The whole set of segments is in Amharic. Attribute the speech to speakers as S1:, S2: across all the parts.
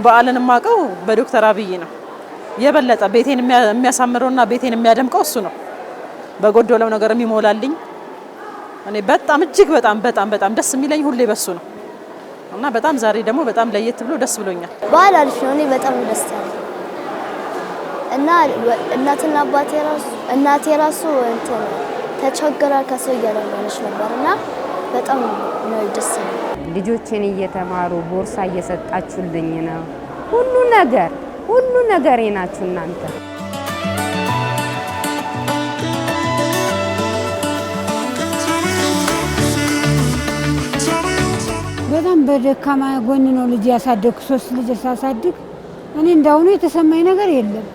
S1: በዓልን ማቀው በዶክተር አብይ ነው። የበለጠ ቤቴን የሚያሳምረውና ቤቴን የሚያደምቀው እሱ ነው። በጎደለው ነገር የሚሞላልኝ እኔ በጣም እጅግ በጣም ደስ የሚለኝ ሁሌ በሱ ነው እና በጣም ዛሬ ደግሞ በጣም ለየት ብሎ ደስ ብሎኛል።
S2: በዓል አሪፍ ነው። እኔ በጣም ደስ ያለኝ እና እናቴ ራሱ እንትን ተቸግራ ከሰው እየለመነች ነበርና በጣም ነው ደስ ያለኝ።
S3: ልጆችን እየተማሩ ቦርሳ እየሰጣችሁልኝ ነው። ሁሉ ነገር ናችሁ እናንተ።
S4: በጣም በደካማ ጎን ነው ልጅ ያሳደግኩ። 3 ልጅ ሳሳድግ እኔ እንዳሁኑ የተሰማኝ ነገር የለም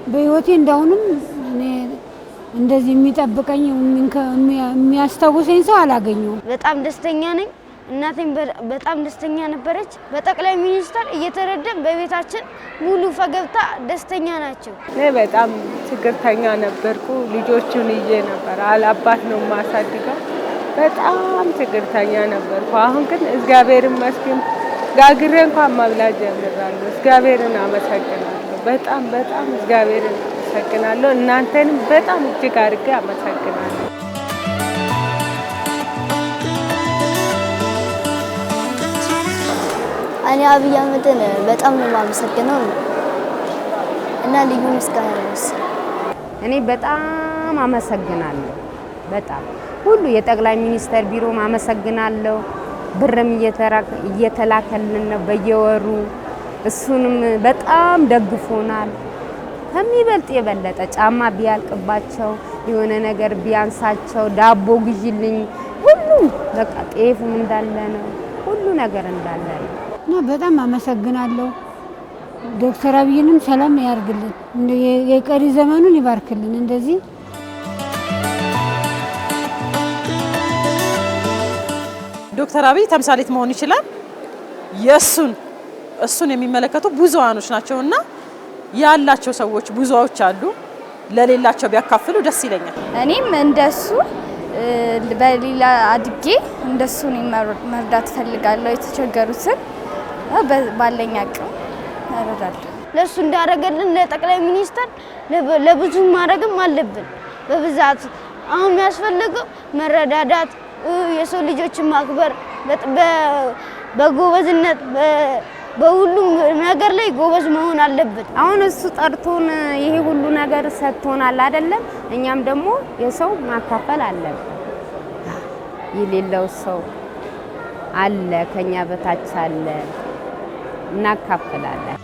S4: በህይወቴ። እንዳሁንም እኔ እንደዚህ የሚጠብቀኝ የሚያስታውሰኝ ሰው አላገኘሁም።
S2: በጣም ደስተኛ ነኝ። እናቴም በጣም ደስተኛ ነበረች። በጠቅላይ ሚኒስትር እየተረዳን በቤታችን ሙሉ ፈገግታ ደስተኛ ናቸው።
S5: እኔ በጣም ችግርተኛ ነበርኩ። ልጆቹን ይዤ ነበር አላባት ነው ማሳድገው። በጣም ችግርተኛ ነበርኩ። አሁን ግን እግዚአብሔር ይመስገን ጋግሬ እንኳን መብላት ጀምራለሁ። እግዚአብሔርን አመሰግናለሁ። በጣም እግዚአብሔርን አመሰግናለሁ። እናንተንም በጣም እጅግ አድርጌ አመሰግናለሁ።
S2: እኔ አብይ አህመድን በጣም ነው የማመሰግነው እና ልዩ ምስጋና ነው።
S3: እኔ በጣም አመሰግናለሁ። በጣም ሁሉ የጠቅላይ ሚኒስትር ቢሮ አመሰግናለሁ። ብርም እየተላከልን ነው በየወሩ። እሱንም በጣም ደግፎናል። ከሚበልጥ የበለጠ ጫማ ቢያልቅባቸው የሆነ ነገር ቢያንሳቸው ዳቦ ግዢልኝ ሁሉ በቃ ጤፉም እንዳለ ነው። ሁሉ ነገር እንዳለ ነው
S4: እና በጣም አመሰግናለሁ። ዶክተር አብይንም ሰላም ያርግልን፣ የቀሪ ዘመኑን ይባርክልን። እንደዚህ
S1: ዶክተር አብይ ተምሳሌት መሆን ይችላል። እሱን የሚመለከቱ ብዙዎች ናቸውና ያላቸው ሰዎች ብዙዎች አሉ። ለሌላቸው ቢያካፍሉ ደስ ይለኛል።
S6: እኔም እንደሱ በሌላ አድጌ እንደሱ መርዳት ፈልጋለሁ። የተቸገሩትን ባለኝ አቅም እረዳለሁ።
S2: ለሱ እንዳደረገልን ለጠቅላይ ሚኒስትር ለብዙ ማድረግም አለብን። በብዛት አሁን የሚያስፈልገው መረዳዳት፣ የሰው ልጆችን ማክበር፣ በጎበዝነት በሁሉም ነገር ላይ ጎበዝ መሆን አለብን።
S3: አሁን እሱ ጠርቶን ይሄ ሁሉ ነገር ሰጥቶናል አይደለም? እኛም ደግሞ የሰው ማካፈል አለብን። የሌለው ሰው አለ፣ ከኛ በታች አለ፣ እናካፍላለን።